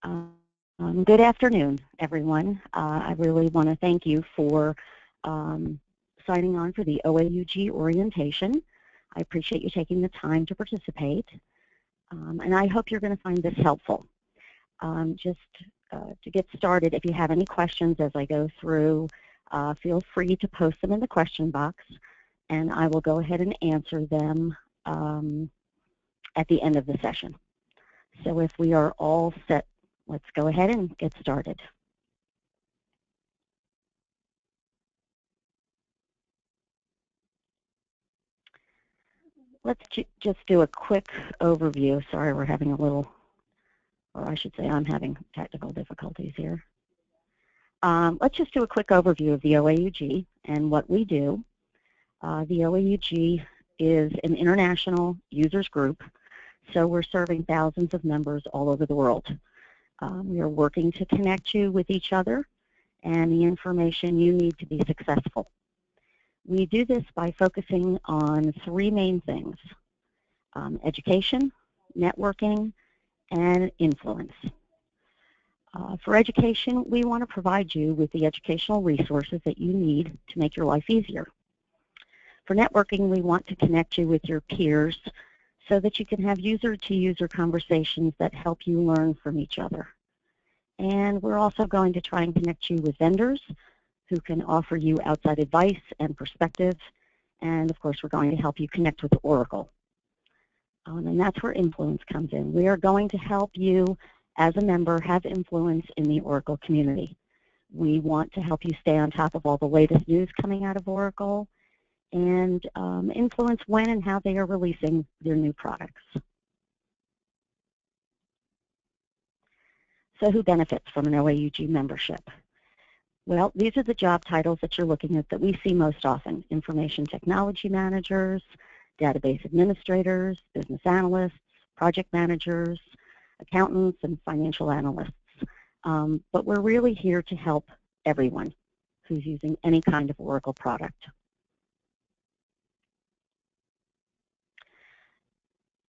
Good afternoon, everyone. I really want to thank you for signing on for the OAUG orientation. I appreciate you taking the time to participate, and I hope you're going to find this helpful. Just to get started, if you have any questions as I go through, feel free to post them in the question box, and I will go ahead and answer them at the end of the session. So if we are all set, let's go ahead and get started. Let's just do a quick overview. Sorry, we're having a little, or I should say I'm having technical difficulties here. Let's just do a quick overview of the OAUG and what we do. The OAUG is an international users group, so we're serving thousands of members all over the world. We are working to connect you with each other and the information you need to be successful. We do this by focusing on three main things: education, networking, and influence. For education, we want to provide you with the educational resources that you need to make your life easier. For networking, we want to connect you with your peers so that you can have user-to-user conversations that help you learn from each other. And we're also going to try and connect you with vendors who can offer you outside advice and perspective. And of course, we're going to help you connect with Oracle. And that's where influence comes in. We are going to help you as a member have influence in the Oracle community. We want to help you stay on top of all the latest news coming out of Oracle and influence when and how they are releasing their new products. So who benefits from an OAUG membership? Well, these are the job titles that you're looking at that we see most often: information technology managers, database administrators, business analysts, project managers, accountants, and financial analysts. But we're really here to help everyone who's using any kind of Oracle product.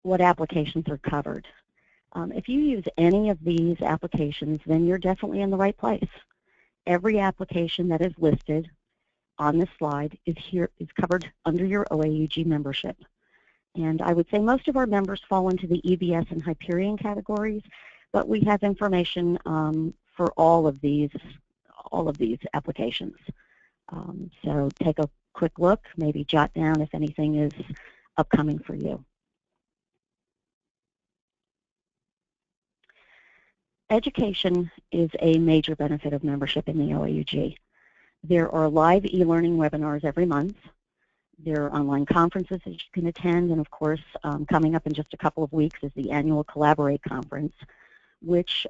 What applications are covered? If you use any of these applications, then you're definitely in the right place. Every application that is listed on this slide is covered under your OAUG membership. And I would say most of our members fall into the EBS and Hyperion categories, but we have information for all of these applications. So take a quick look, maybe jot down if anything is upcoming for you. Education is a major benefit of membership in the OAUG. There are live e-learning webinars every month. There are online conferences that you can attend, and of course, coming up in just a couple of weeks is the annual Collaborate conference, which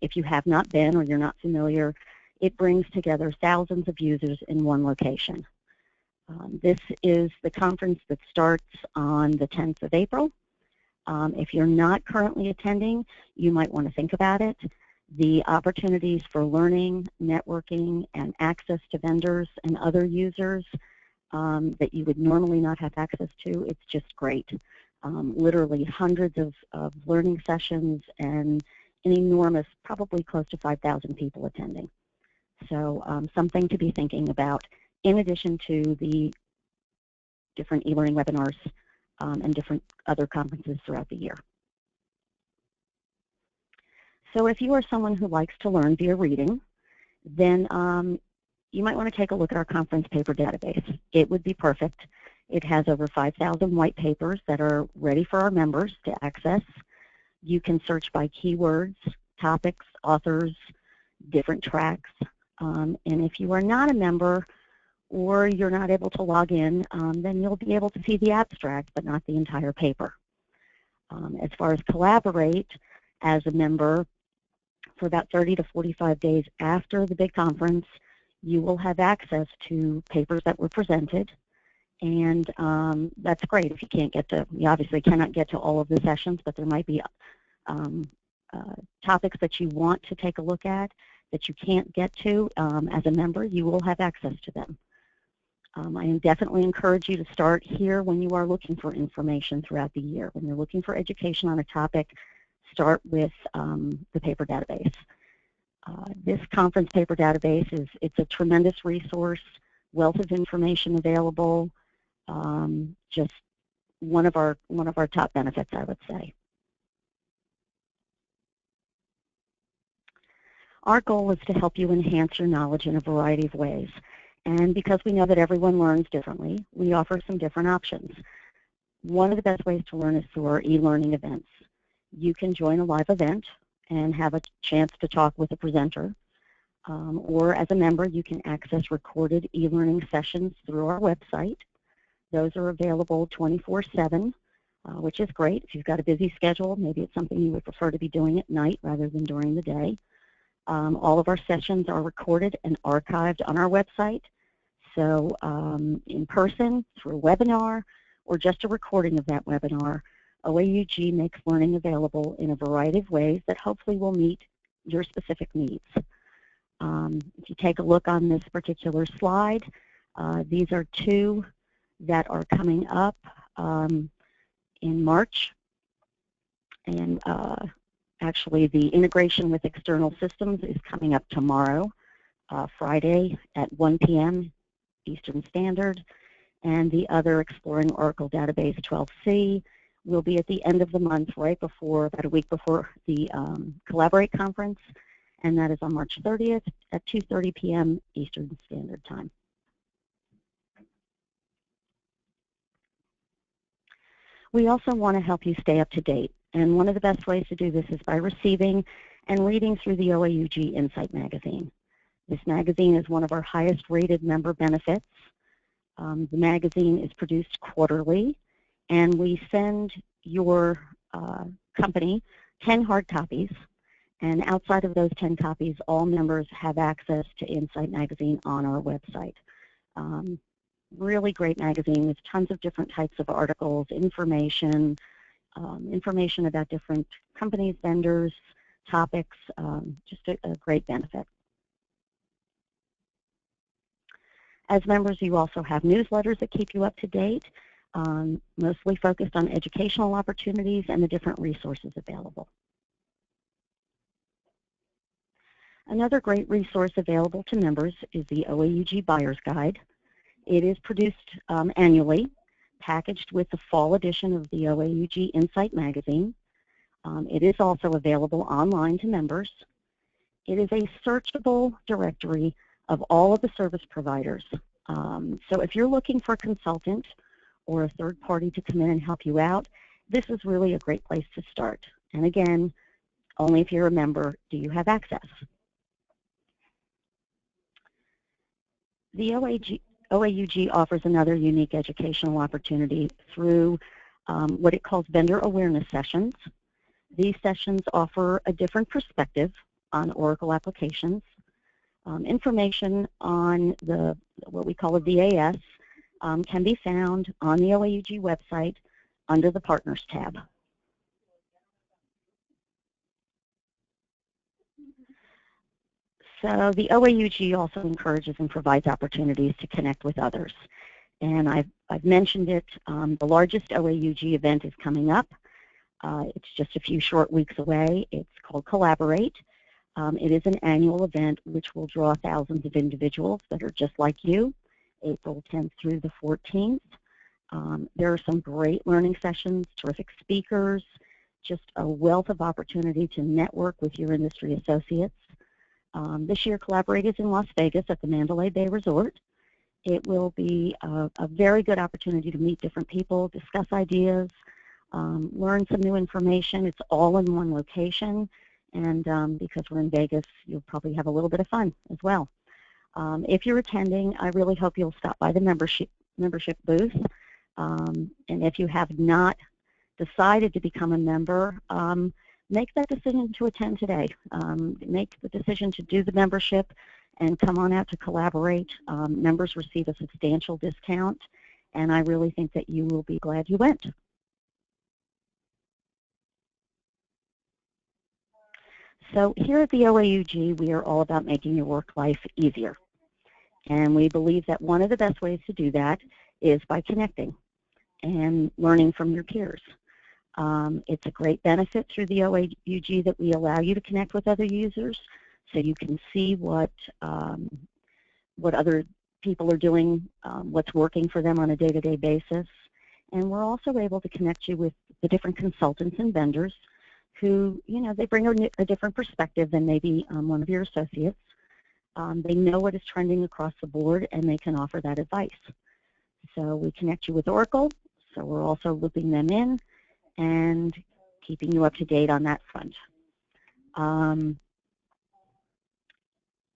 if you have not been or you're not familiar, it brings together thousands of users in one location. This is the conference that starts on the 10th of April. If you're not currently attending, you might want to think about it. The opportunities for learning, networking, and access to vendors and other users that you would normally not have access to, it's just great. Literally hundreds of learning sessions and an enormous, probably close to 5,000 people attending. So something to be thinking about in addition to the different e-learning webinars and different other conferences throughout the year. So if you are someone who likes to learn via reading, then you might want to take a look at our conference paper database. It would be perfect. It has over 5,000 white papers that are ready for our members to access. You can search by keywords, topics, authors, different tracks. And if you are not a member or you're not able to log in, then you'll be able to see the abstract, but not the entire paper. As far as Collaborate, as a member, for about 30 to 45 days after the big conference, you will have access to papers that were presented, and that's great. If you can't get to, you obviously cannot get to all of the sessions, but there might be topics that you want to take a look at that you can't get to as a member, you will have access to them. I definitely encourage you to start here when you are looking for information throughout the year. When you're looking for education on a topic, start with the paper database. This conference paper database it's a tremendous resource, wealth of information available, just one of our top benefits, I would say. Our goal is to help you enhance your knowledge in a variety of ways. And because we know that everyone learns differently, we offer some different options. One of the best ways to learn is through our e-learning events. You can join a live event and have a chance to talk with a presenter. Or as a member, you can access recorded e-learning sessions through our website. Those are available 24/7, which is great. If you've got a busy schedule, maybe it's something you would prefer to be doing at night rather than during the day. All of our sessions are recorded and archived on our website. So in person, through a webinar, or just a recording of that webinar, OAUG makes learning available in a variety of ways that hopefully will meet your specific needs. If you take a look on this particular slide, these are two that are coming up in March. And actually, the integration with external systems is coming up tomorrow, Friday at 1 p.m. Eastern Standard. And the other, Exploring Oracle Database 12c, will be at the end of the month, right before, about a week before the Collaborate conference. And that is on March 30th at 2:30 p.m. Eastern Standard Time. We also want to help you stay up to date. And one of the best ways to do this is by receiving and reading through the OAUG Insight magazine. This magazine is one of our highest rated member benefits. The magazine is produced quarterly, and we send your company 10 hard copies. And outside of those 10 copies, all members have access to Insight magazine on our website. Really great magazine with tons of different types of articles, information about different companies, vendors, topics, just a great benefit. As members, you also have newsletters that keep you up to date, mostly focused on educational opportunities and the different resources available. Another great resource available to members is the OAUG Buyer's Guide. It is produced annually, packaged with the fall edition of the OAUG Insight magazine. It is also available online to members. It is a searchable directory of all of the service providers. So if you're looking for a consultant or a third party to come in and help you out, this is really a great place to start. And again, only if you're a member do you have access. The OAUG offers another unique educational opportunity through what it calls vendor awareness sessions. These sessions offer a different perspective on Oracle applications. Information on what we call a VAS can be found on the OAUG website under the Partners tab. So the OAUG also encourages and provides opportunities to connect with others. And I've mentioned it, the largest OAUG event is coming up. It's just a few short weeks away. It's called Collaborate. It is an annual event which will draw thousands of individuals that are just like you, April 10th through the 14th. There are some great learning sessions, terrific speakers, just a wealth of opportunity to network with your industry associates. This year, Collaborate is in Las Vegas at the Mandalay Bay Resort. It will be a very good opportunity to meet different people, discuss ideas, learn some new information. It's all in one location, and because we're in Vegas, you'll probably have a little bit of fun as well. If you're attending, I really hope you'll stop by the membership booth. And if you have not decided to become a member, make that decision to attend today. Make the decision to do the membership and come on out to Collaborate. Members receive a substantial discount, and I really think that you will be glad you went. So here at the OAUG, we are all about making your work life easier. And we believe that one of the best ways to do that is by connecting and learning from your peers. It's a great benefit through the OAUG that we allow you to connect with other users so you can see what other people are doing, what's working for them on a day-to-day basis. And we're also able to connect you with the different consultants and vendors who, they bring a different perspective than maybe one of your associates. They know what is trending across the board, and they can offer that advice. So we connect you with Oracle, so we're also looping them in and keeping you up to date on that front.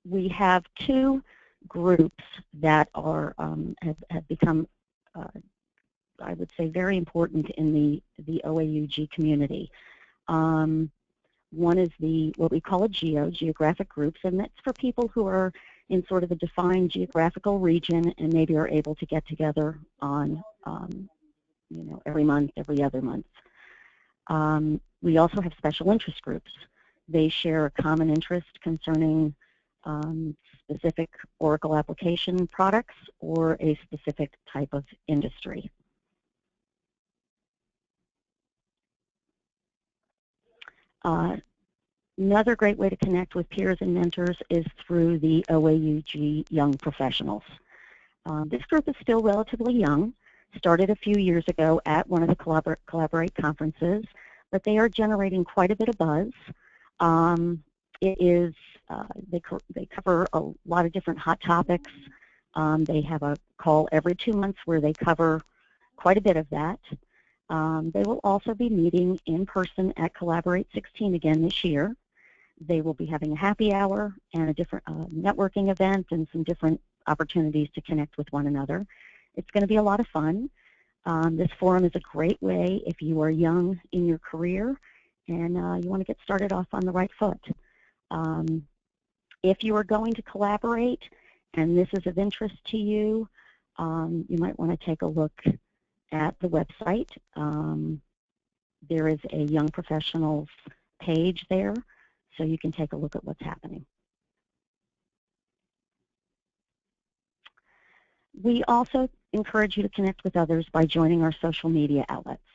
We have two groups that are have become, I would say, very important in the OAUG community. One is what we call a geographic groups, and that's for people who are in sort of a defined geographical region and maybe are able to get together on, every month, every other month. We also have special interest groups. They share a common interest concerning specific Oracle application products or a specific type of industry. Another great way to connect with peers and mentors is through the OAUG Young Professionals. This group is still relatively young, started a few years ago at one of the Collaborate conferences, but they are generating quite a bit of buzz. They cover a lot of different hot topics. They have a call every 2 months where they cover quite a bit of that. They will also be meeting in person at Collaborate 16 again this year. They will be having a happy hour and a different networking event and some different opportunities to connect with one another. It's going to be a lot of fun. This forum is a great way if you are young in your career and you want to get started off on the right foot. If you are going to Collaborate and this is of interest to you, you might want to take a look at the website. There is a Young Professionals page there, so you can take a look at what's happening. We also encourage you to connect with others by joining our social media outlets.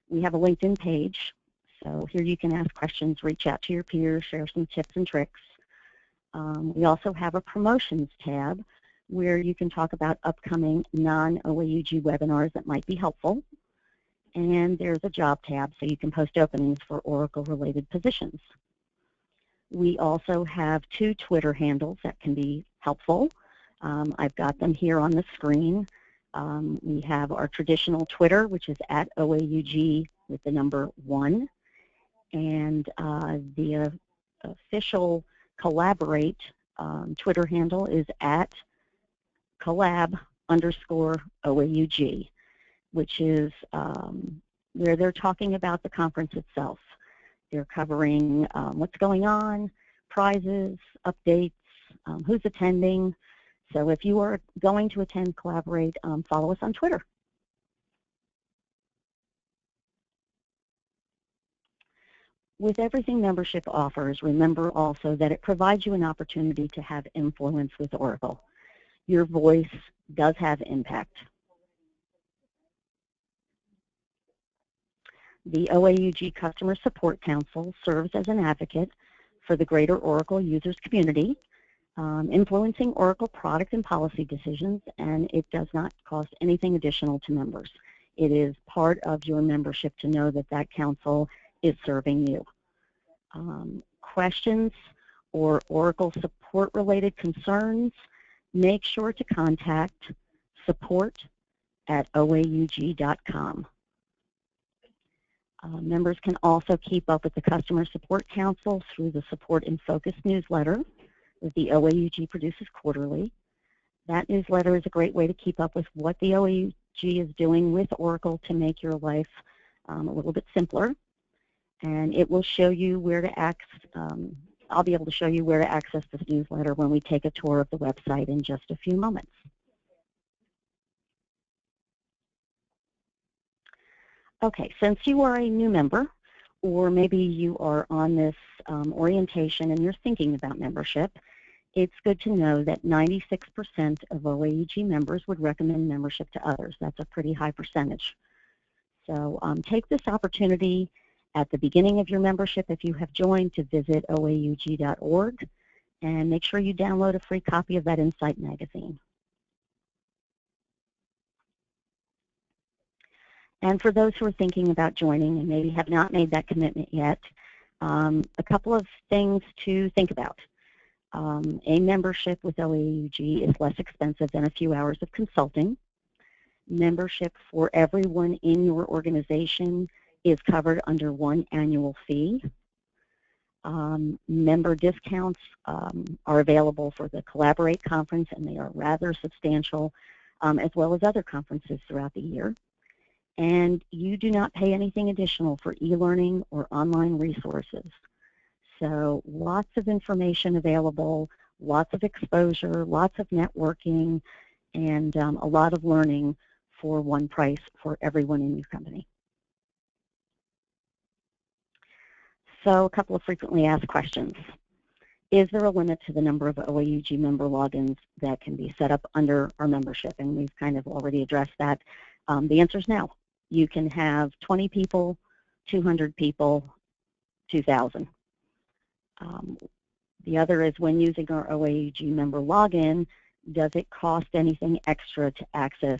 We have a LinkedIn page, so here you can ask questions, reach out to your peers, share some tips and tricks. We also have a promotions tab where you can talk about upcoming non-OAUG webinars that might be helpful. And there's a job tab so you can post openings for Oracle-related positions. We also have 2 Twitter handles that can be helpful. I've got them here on the screen. We have our traditional Twitter, which is at OAUG with the number 1. And the official Collaborate Twitter handle is at collab_OAUG, which is where they're talking about the conference itself. They're covering what's going on, prizes, updates, who's attending. So if you are going to attend Collaborate, follow us on Twitter. With everything membership offers, remember also that it provides you an opportunity to have influence with Oracle. Your voice does have impact. The OAUG Customer Support Council serves as an advocate for the greater Oracle users community, influencing Oracle product and policy decisions, and it does not cost anything additional to members. It is part of your membership to know that that council is serving you. Questions or Oracle support-related concerns, make sure to contact support@oaug.com. Members can also keep up with the Customer Support Council through the Support in Focus newsletter that the OAUG produces quarterly. That newsletter is a great way to keep up with what the OAUG is doing with Oracle to make your life a little bit simpler. And it will show you where to access, I'll be able to show you where to access this newsletter when we take a tour of the website in just a few moments. Okay, since you are a new member, or maybe you are on this orientation and you're thinking about membership, it's good to know that 96% of OAUG members would recommend membership to others. That's a pretty high percentage. So take this opportunity at the beginning of your membership, if you have joined, to visit OAUG.org, and make sure you download a free copy of that Insight magazine. And for those who are thinking about joining and maybe have not made that commitment yet, a couple of things to think about. A membership with OAUG is less expensive than a few hours of consulting. Membership for everyone in your organization is covered under one annual fee. Member discounts are available for the Collaborate conference, and they are rather substantial, as well as other conferences throughout the year. And you do not pay anything additional for e-learning or online resources. So lots of information available, lots of exposure, lots of networking, and a lot of learning for one price for everyone in your company. So a couple of frequently asked questions. Is there a limit to the number of OAUG member logins that can be set up under our membership? And we've kind of already addressed that. The answer is no. You can have 20 people, 200 people, 2,000. The other is, when using our OAUG member login, does it cost anything extra to access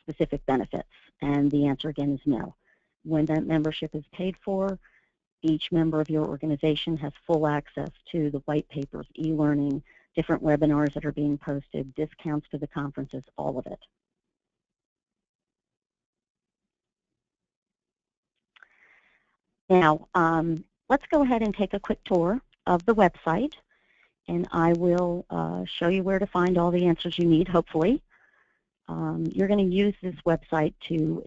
specific benefits? And the answer again is no. When that membership is paid for, each member of your organization has full access to the white papers, e-learning, different webinars that are being posted, discounts to the conferences, all of it. Now, let's go ahead and take a quick tour of the website, and I will show you where to find all the answers you need, hopefully. You're going to use this website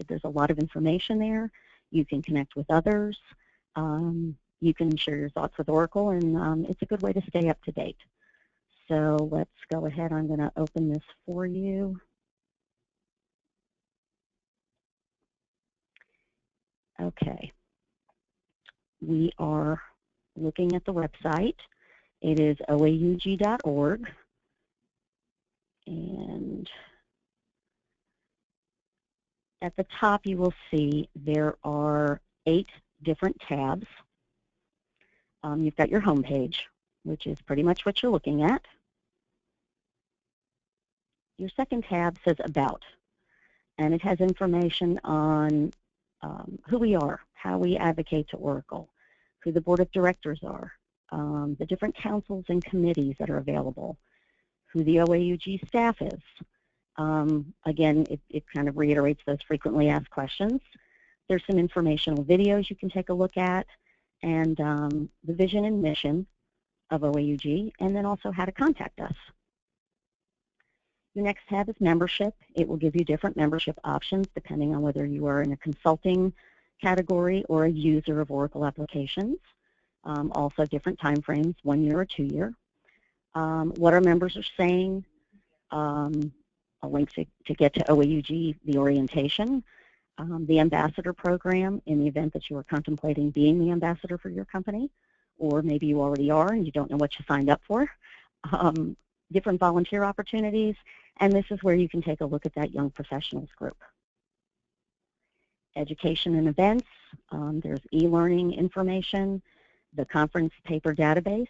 there's a lot of information there. You can connect with others. You can share your thoughts with Oracle, and it's a good way to stay up to date. So let's go ahead. I'm going to open this for you. Okay. We are looking at the website. It is OAUG.org. And at the top, you will see there are 8 different tabs. You've got your home page, which is pretty much what you're looking at. Your second tab says About, and it has information on who we are, how we advocate to Oracle, who the board of directors are, the different councils and committees that are available, who the OAUG staff is. Again, it kind of reiterates those frequently asked questions. There's some informational videos you can take a look at, and the vision and mission of OAUG, and then also how to contact us. The next tab is Membership. It will give you different membership options depending on whether you are in a consulting category or a user of Oracle applications. Also different time frames, 1 year or 2 year. What our members are saying, a link to get to OAUG, the orientation, the ambassador program in the event that you are contemplating being the ambassador for your company, or maybe you already are and you don't know what you signed up for. Different volunteer opportunities, and this is where you can take a look at that Young Professionals group. Education and events, there's e-learning information, the conference paper database,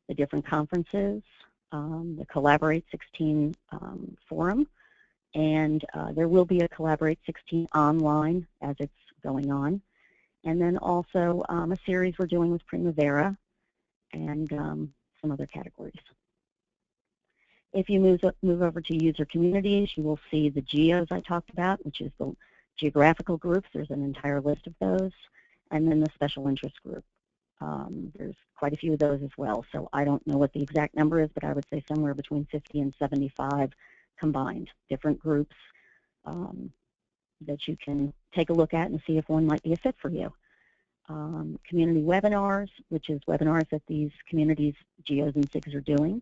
the different conferences, the Collaborate 16 forum, and there will be a Collaborate 16 online as it's going on, and then also a series we're doing with Primavera and some other categories. If you move over to user communities, you will see the geos I talked about, which is the geographical groups. There's an entire list of those, and then the special interest group. There's quite a few of those as well, so I don't know what the exact number is, but I would say somewhere between 50 and 75 combined, different groups that you can take a look at and see if one might be a fit for you. Community webinars, which is webinars that these communities, geos and SIGs are doing,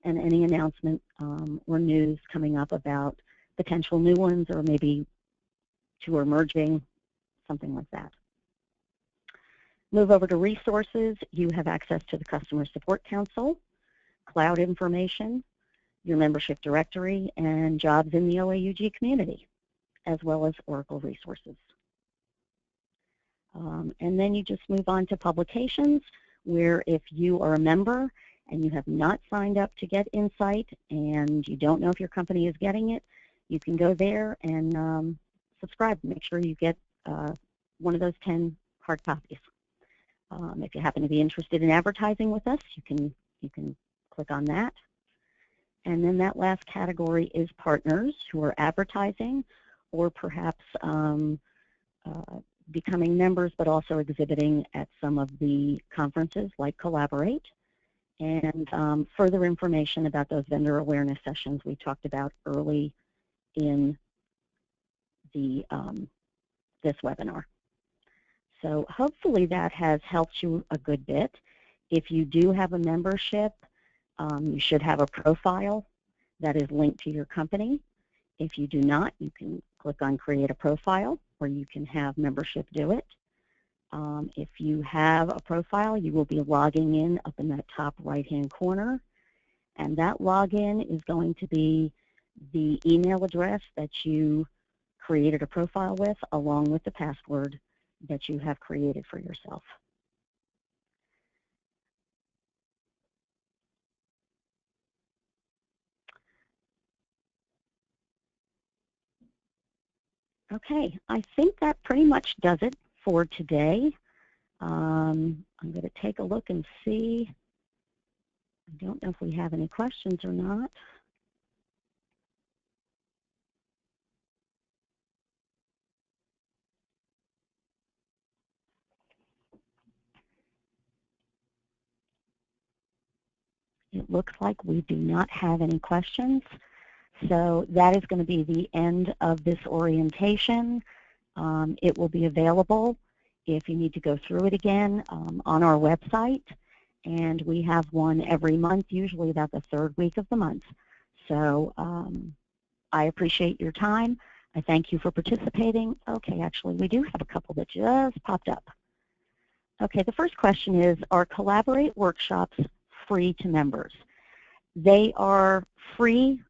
and any announcement or news coming up about potential new ones, or maybe two are merging, something like that. Move over to resources. You have access to the Customer Support Council, cloud information, your membership directory, and jobs in the OAUG community, as well as Oracle resources. And then you just move on to publications, where if you are a member and you have not signed up to get Insight and you don't know if your company is getting it, you can go there and subscribe. Make sure you get one of those 10 hard copies. If you happen to be interested in advertising with us, you can click on that. And then that last category is partners who are advertising or perhaps becoming members, but also exhibiting at some of the conferences like Collaborate. And further information about those vendor awareness sessions we talked about early in the this webinar. So hopefully that has helped you a good bit. If you do have a membership, you should have a profile that is linked to your company. If you do not, you can click on Create a Profile, or you can have membership do it. If you have a profile, you will be logging in up in that top right-hand corner, and that login is going to be the email address that you created a profile with, along with the password that you have created for yourself. Okay, I think that pretty much does it for today. I'm going to take a look and see. I don't know if we have any questions or not. It looks like we do not have any questions. So that is going to be the end of this orientation. It will be available if you need to go through it again on our website. And we have one every month, usually about the third week of the month. So I appreciate your time. I thank you for participating. Okay, actually, we do have a couple that just popped up. Okay, the first question is, are Collaborate workshops free to members? They are free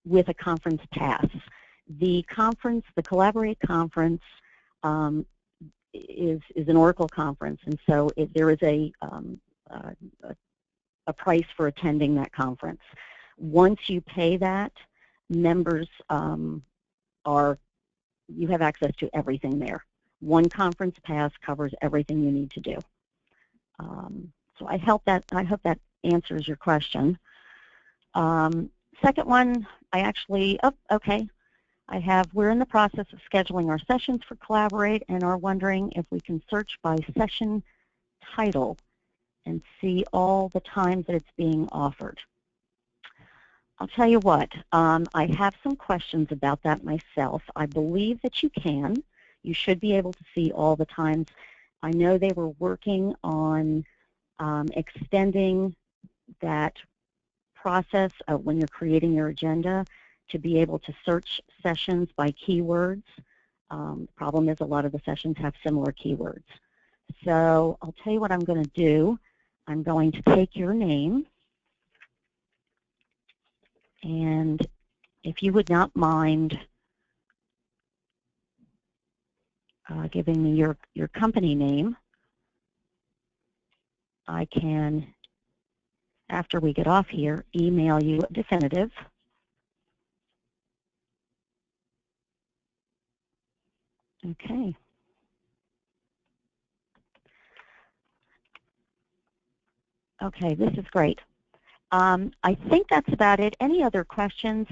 with a conference pass. The Collaborate conference is an Oracle conference, and so there is a price for attending that conference. Once you pay that, members you have access to everything there. One conference pass covers everything you need to do. So I hope that answers your question. Second one, we're in the process of scheduling our sessions for Collaborate and are wondering if we can search by session title and see all the times that it's being offered. I'll tell you what, I have some questions about that myself. I believe that you can. You should be able to see all the times. I know they were working on extending that process of when you're creating your agenda to be able to search sessions by keywords. The problem is a lot of the sessions have similar keywords. So I'll tell you what I'm going to do. I'm going to take your name, and if you would not mind giving me your company name, I can, after we get off here, email you a definitive. Okay. Okay, this is great. I think that's about it. Any other questions,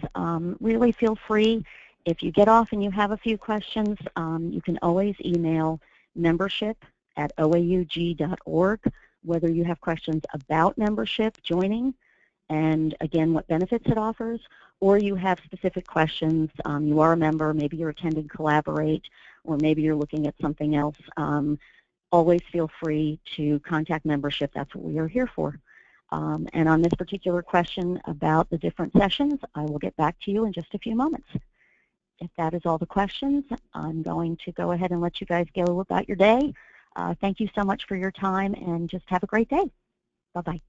really feel free. If you get off and you have a few questions, you can always email membership@oaug.org, whether you have questions about membership, joining, and again, what benefits it offers, or you have specific questions. You are a member, maybe you're attending Collaborate, or maybe you're looking at something else. Always feel free to contact membership. That's what we are here for. And on this particular question about the different sessions, I will get back to you in just a few moments. If that is all the questions, I'm going to go ahead and let you guys go about your day. Thank you so much for your time, and just have a great day. Bye-bye.